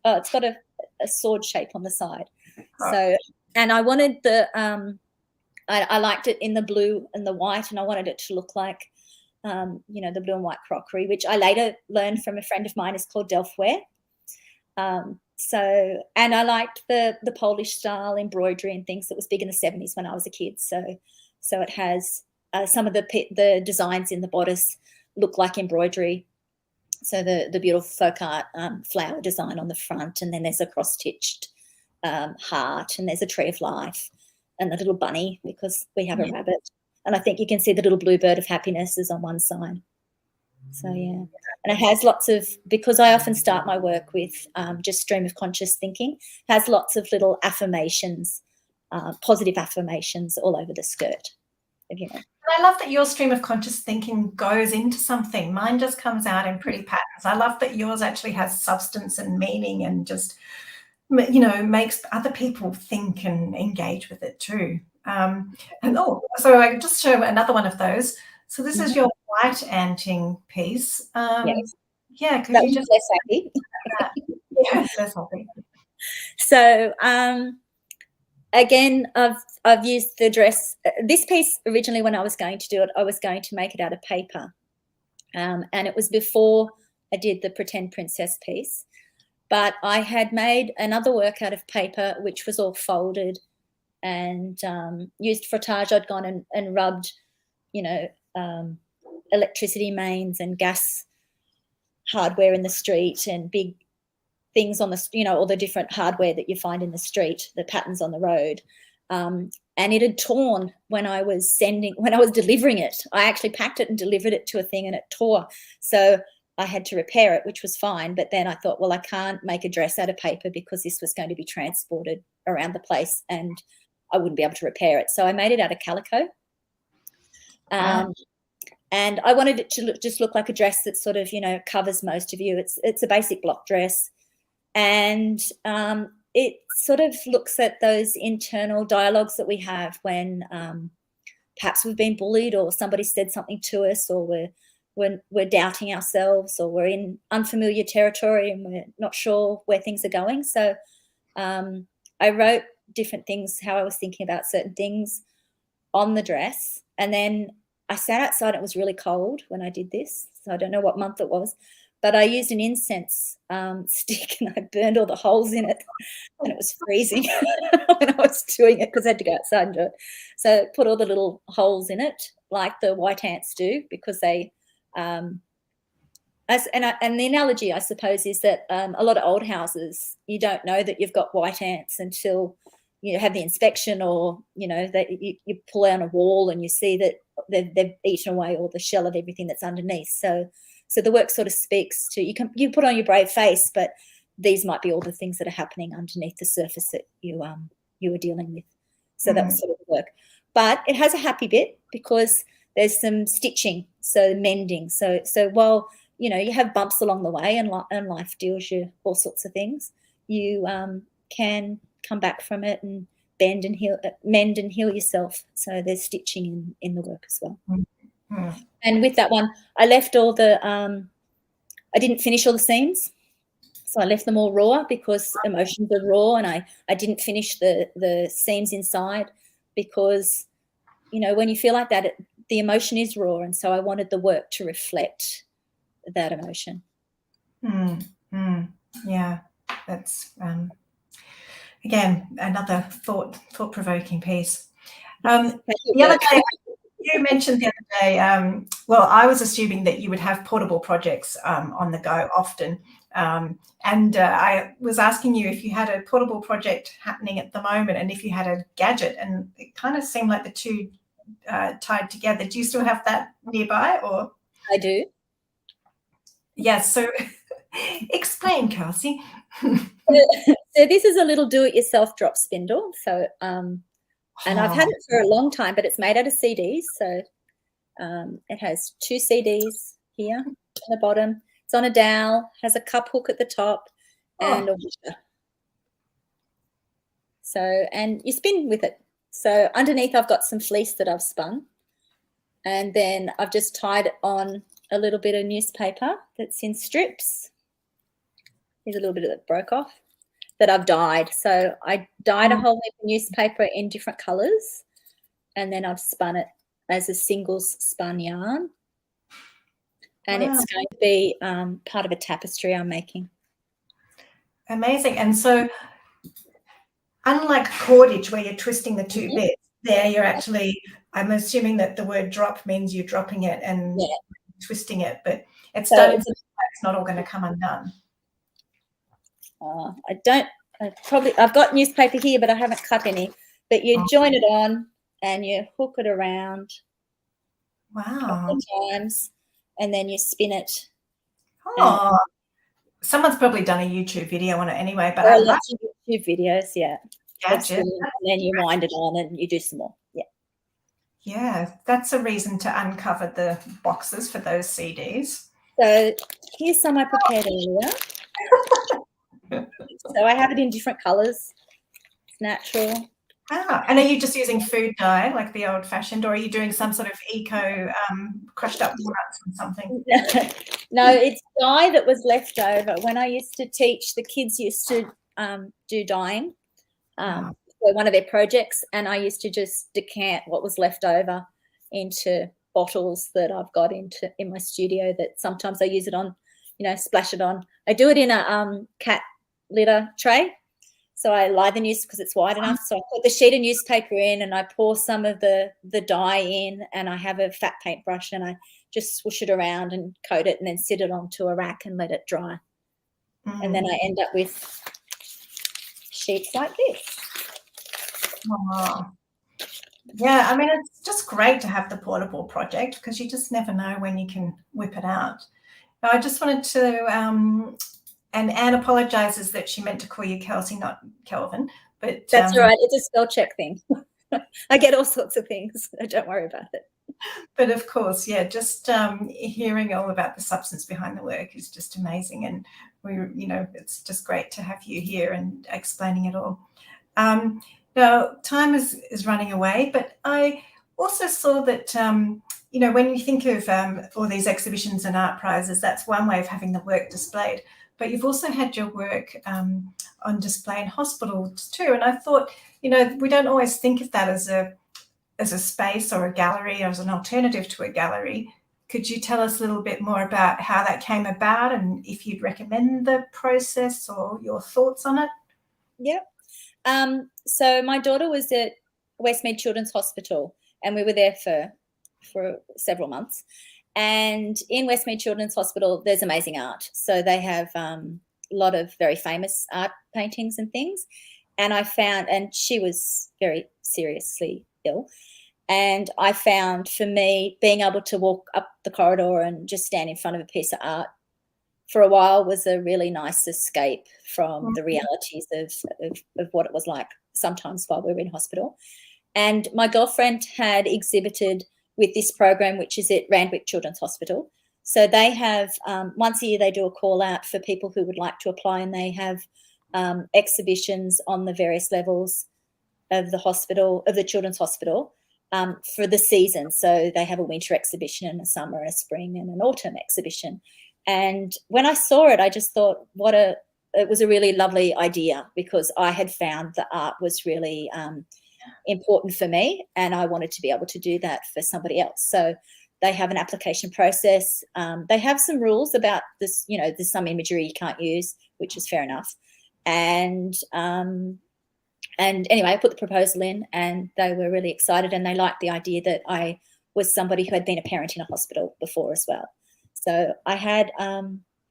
it's got a sword shape on the side. So, and I wanted I liked it in the blue and the white, and I wanted it to look like, you know, the blue and white crockery, which I later learned from a friend of mine is called Delftware. So, and I liked the Polish style embroidery and things that was big in the 70s when I was a kid. So it has some of the designs in the bodice look like embroidery. So the beautiful folk art flower design on the front, and then there's a cross-stitched heart, and there's a tree of life, and the little bunny because we have a rabbit. And I think you can see the little blue bird of happiness is on one side. So, yeah. And it has lots of, because I often start my work with just stream of conscious thinking, has lots of little affirmations, positive affirmations all over the skirt. You know. I love that your stream of conscious thinking goes into something. Mine just comes out in pretty patterns. I love that yours actually has substance and meaning and just, you know, makes other people think and engage with it too. So I just show another one of those. So this is your white anting piece. Yes. Yeah, could that you just less happy? Yeah, less happy. So again, I've used the dress. This piece originally, when I was going to do it, I was going to make it out of paper, and it was before I did the pretend princess piece. But I had made another work out of paper, which was all folded and used frottage. I'd gone and rubbed, you know, electricity mains and gas hardware in the street and big things on the, you know, all the different hardware that you find in the street, the patterns on the road. And it had torn when I was delivering it. I actually packed it and delivered it to a thing, and it tore. So I had to repair it, which was fine. But then I thought, well, I can't make a dress out of paper because this was going to be transported around the place and I wouldn't be able to repair it. So I made it out of calico. And I wanted it to just look like a dress that sort of, you know, covers most of you. It's a basic block dress. And it sort of looks at those internal dialogues that we have when perhaps we've been bullied or somebody said something to us, or we're doubting ourselves, or we're in unfamiliar territory and we're not sure where things are going. So I wrote different things, how I was thinking about certain things on the dress. And then I sat outside. It was really cold when I did this, so I don't know what month it was, but I used an incense stick and I burned all the holes in it, and it was freezing when I was doing it because I had to go outside and do it. So put all the little holes in it like the white ants do, because they and the analogy, I suppose, is that a lot of old houses, you don't know that you've got white ants until you have the inspection, or that you pull out a wall and you see that they've eaten away all the shell of everything that's underneath. So the work sort of speaks to, you put on your brave face, but these might be all the things that are happening underneath the surface that you were dealing with. So that was sort of the work. But it has a happy bit because there's some stitching, so mending. So while you have bumps along the way, and life deals you all sorts of things, you can come back from it and mend and heal yourself. So there's stitching in the work as well. Mm-hmm. And with that one, I left all the I didn't finish all the seams, so I left them all raw because emotions are raw, and I didn't finish the seams inside because when you feel like that, the emotion is raw, and so I wanted the work to reflect that emotion. Yeah, that's again another thought-provoking piece. The other day, you mentioned the other day, well, I was assuming that you would have portable projects on the go often, and I was asking you if you had a portable project happening at the moment and if you had a gadget, and it kind of seemed like the two tied together. Do you still have that nearby? Or I do. Yes, so explain, Kelsey. So this is a little do-it-yourself drop spindle. So and I've had it for a long time, but it's made out of CDs. So it has 2 CDs here on the bottom. It's on a dowel, has a cup hook at the top, and a washer. So, and you spin with it. So underneath I've got some fleece that I've spun, and then I've just tied on a little bit of newspaper that's in strips. Here's a little bit that broke off that I've dyed. So I dyed a whole heap of newspaper in different colours, and then I've spun it as a singles spun yarn. And it's going to be part of a tapestry I'm making. Amazing. And so unlike cordage where you're twisting the two bits, there you're actually, I'm assuming that the word drop means you're dropping it and twisting it, but it's done in such a way it's not all going to come undone. I've got newspaper here, but I haven't cut any. But you join it on and you hook it around a couple of times, and then you spin it. Someone's probably done a YouTube video on it anyway, but there are lots of YouTube videos, Gotcha. And then you wind it on and you do some more. Yeah, that's a reason to uncover the boxes for those CDs. So here's some I prepared earlier. So I have it in different colours. It's natural. And are you just using food dye like the old-fashioned, or are you doing some sort of eco crushed up walnuts or something? No, it's dye that was left over. When I used to teach, the kids used to do dyeing for one of their projects, and I used to just decant what was left over into bottles that I've got in my studio that sometimes I use it on, splash it on. I do it in a cat litter tray. So I lie the news because it's wide enough. So I put the sheet of newspaper in and I pour some of the dye in, and I have a fat paintbrush and I just swoosh it around and coat it and then sit it onto a rack and let it dry. And then I end up with sheets like this. Yeah, I mean, it's just great to have the portable project because you just never know when you can whip it out. Now, I just wanted to... and Anne apologises that she meant to call you Kelsey, not Kelvin. But that's all right. It's a spell check thing. I get all sorts of things. Don't worry about it. But of course, just hearing all about the substance behind the work is just amazing. And it's just great to have you here and explaining it all. Now, time is running away, but I also saw that, when you think of all these exhibitions and art prizes, that's one way of having the work displayed. But you've also had your work on display in hospitals too. And I thought, we don't always think of that as a space or a gallery or as an alternative to a gallery. Could you tell us a little bit more about how that came about and if you'd recommend the process or your thoughts on it? Yeah. So my daughter was at Westmead Children's Hospital, and we were there for several months. And in Westmead Children's Hospital, there's amazing art. So they have a lot of very famous art paintings and things. And I found, and she was very seriously ill. And I found, for me, being able to walk up the corridor and just stand in front of a piece of art for a while was a really nice escape from the realities of what it was like sometimes while we were in hospital. And my girlfriend had exhibited with this program, which is at Randwick Children's Hospital. So they have, once a year, they do a call out for people who would like to apply, and they have exhibitions on the various levels of the hospital, of the Children's Hospital, for the season. So they have a winter exhibition and a summer and a spring and an autumn exhibition. And when I saw it, I just thought, it was a really lovely idea, because I had found that art was really important for me, and I wanted to be able to do that for somebody else. So they have an application process. They have some rules about this, you know, there's some imagery you can't use, which is fair enough. And anyway, I put the proposal in, and they were really excited, and they liked the idea that I was somebody who had been a parent in a hospital before as well. So I had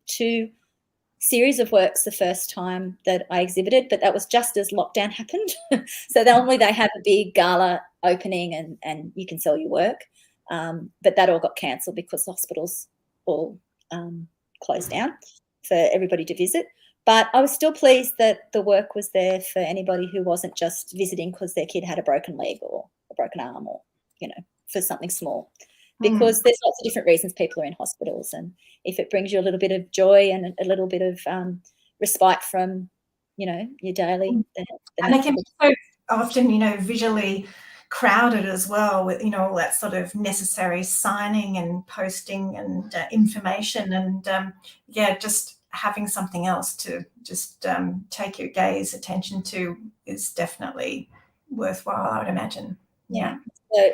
2 series of works the first time that I exhibited, but that was just as lockdown happened. So normally they have a big gala opening and you can sell your work. But that all got cancelled because hospitals all closed down for everybody to visit. But I was still pleased that the work was there for anybody who wasn't just visiting because their kid had a broken leg or a broken arm, or, you know, for something small. Because there's lots of different reasons people are in hospitals, and if it brings you a little bit of joy and a little bit of respite from, you know, your daily. And they can be so often, you know, visually crowded as well, with, you know, all that sort of necessary signing and posting and information, and just having something else to just take your gaze attention to is definitely worthwhile, I would imagine. Yeah.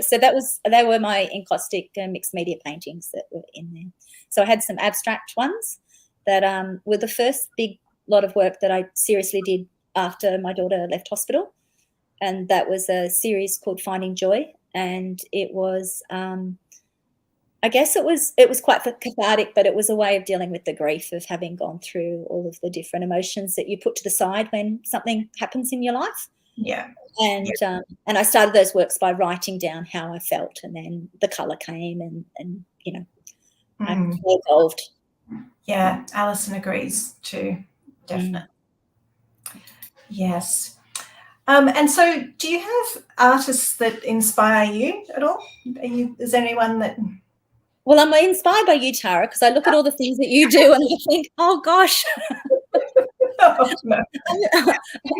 So they were my encaustic mixed media paintings that were in there. So I had some abstract ones that were the first big lot of work that I seriously did after my daughter left hospital, and that was a series called Finding Joy, and it was I guess it was quite cathartic, but it was a way of dealing with the grief of having gone through all of the different emotions that you put to the side when something happens in your life. Yeah. And I started those works by writing down how I felt, and then the colour came, and you know, I evolved. Yeah, Alison agrees too, definitely. Yes. And so do you have artists that inspire you at all? Is there anyone that... Well, I'm inspired by you, Tara, because I look at all the things that you do and I think, oh gosh. Oh, no.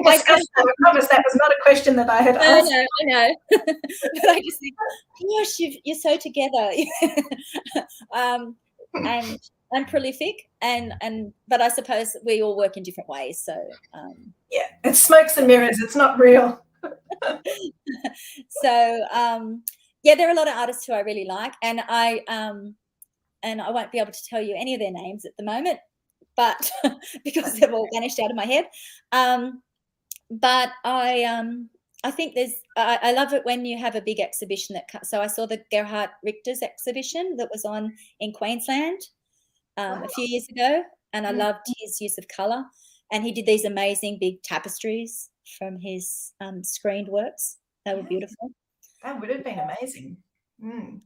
I promise that was not a question that I had asked. I know. But I just think, gosh, you're so together. And prolific, but I suppose we all work in different ways. So yeah, it's smokes and mirrors. It's not real. So there are a lot of artists who I really like, and I won't be able to tell you any of their names at the moment, but because they've all vanished out of my head. But I think I love it when you have a big exhibition so I saw the Gerhard Richter's exhibition that was on in Queensland a few years ago, and I loved his use of colour, and he did these amazing big tapestries from his screened works. They were beautiful. That would have been amazing. And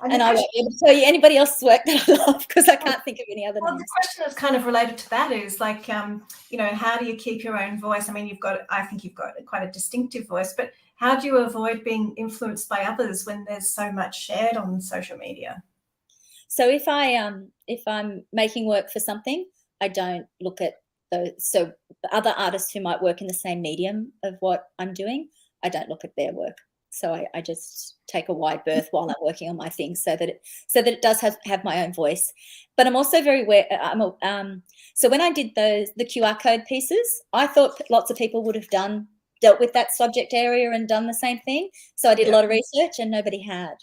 I won't be able to tell you anybody else's work that I love because I can't think of any other names. The question that's kind of related to that is like, you know, how do you keep your own voice? I mean, I think you've got quite a distinctive voice, but how do you avoid being influenced by others when there's so much shared on social media? So if I'm making work for something, I don't look at those. So other artists who might work in the same medium of what I'm doing, I don't look at their work. So I just take a wide berth while I'm working on my things, so that it does have my own voice. But I'm also very aware. So when I did the QR code pieces, I thought lots of people would have dealt with that subject area and done the same thing. So I did a lot of research, and nobody had.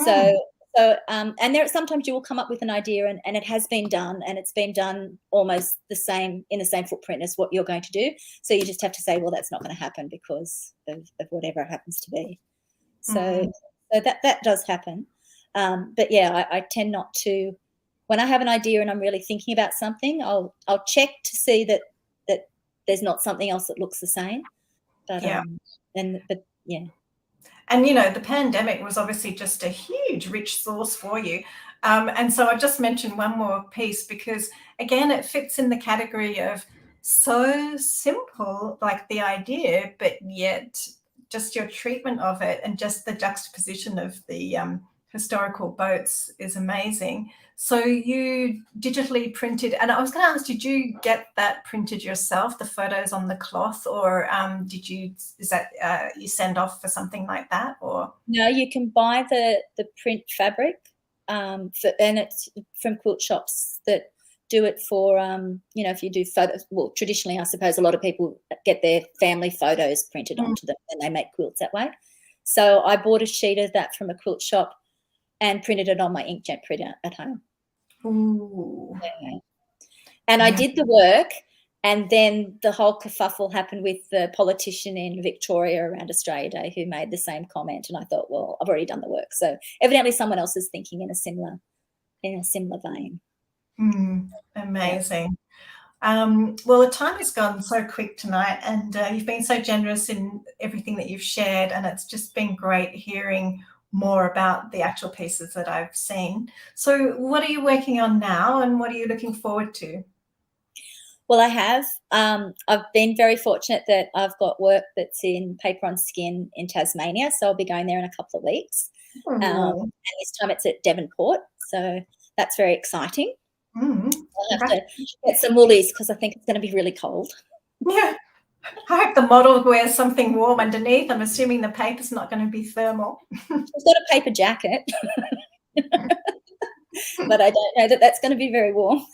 So and sometimes you will come up with an idea, and it has been done, and it's been done almost in the same footprint as what you're going to do. So you just have to say, well, that's not going to happen because of whatever it happens to be. So that does happen. But yeah, I tend not to. When I have an idea and I'm really thinking about something, I'll check to see that there's not something else that looks the same. But yeah. Yeah. And, you know, the pandemic was obviously just a huge, rich source for you. And so I just mentioned one more piece because, again, it fits in the category of so simple, like the idea, but yet just your treatment of it and just the juxtaposition of the historical boats is amazing. So you digitally printed, and I was going to ask, did you get that printed yourself, the photos on the cloth, or is that you send off for something like that? Or no, you can buy the print fabric, and it's from quilt shops that do it for, you know, if you do photos. Well, traditionally, I suppose a lot of people get their family photos printed onto them, and they make quilts that way. So I bought a sheet of that from a quilt shop and printed it on my inkjet printer at home. Ooh. Yeah. And I did the work, and then the whole kerfuffle happened with the politician in Victoria around Australia Day who made the same comment, and I thought, well, I've already done the work. So evidently someone else is thinking in a similar vein. Amazing. Well, the time has gone so quick tonight, and you've been so generous in everything that you've shared, and it's just been great hearing more about the actual pieces that I've seen. So what are you working on now, and what are you looking forward to? Well, I have. I've been very fortunate that I've got work that's in Paper on Skin in Tasmania, so I'll be going there in a couple of weeks. And this time it's at Devonport, so that's very exciting. I'll have to get some woolies because I think it's going to be really cold. Yeah. I hope the model wears something warm underneath. I'm assuming the paper's not going to be thermal. She's got a paper jacket, but I don't know that that's going to be very warm.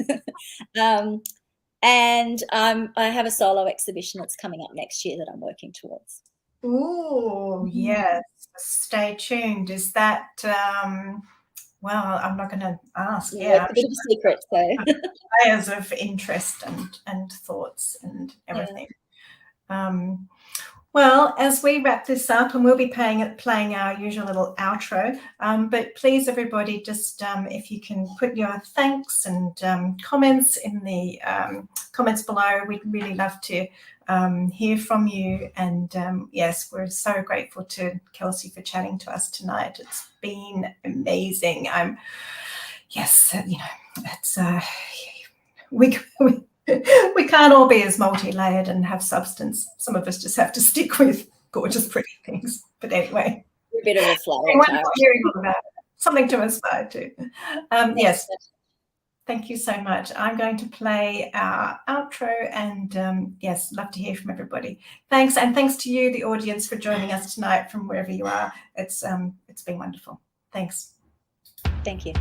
And I have a solo exhibition that's coming up next year that I'm working towards. Ooh, yes. Stay tuned. Is that, well, I'm not going to ask. Yeah, it's a bit of a secret. So layers of interest and thoughts and everything. Well, as we wrap this up, and we'll be playing our usual little outro, but please, everybody, just if you can put your thanks and comments in the comments below, we'd really love to hear from you. And yes, we're so grateful to Kelsey for chatting to us tonight. It's been amazing. Yes, you know, it's we can't all be as multi-layered and have substance. Some of us just have to stick with gorgeous, pretty things. But anyway, a bit of a flower. Hearing all about it. Something to aspire to. Yes. Thank you so much. I'm going to play our outro, and yes, love to hear from everybody. Thanks, and thanks to you, the audience, for joining us tonight from wherever you are. It's been wonderful. Thanks. Thank you.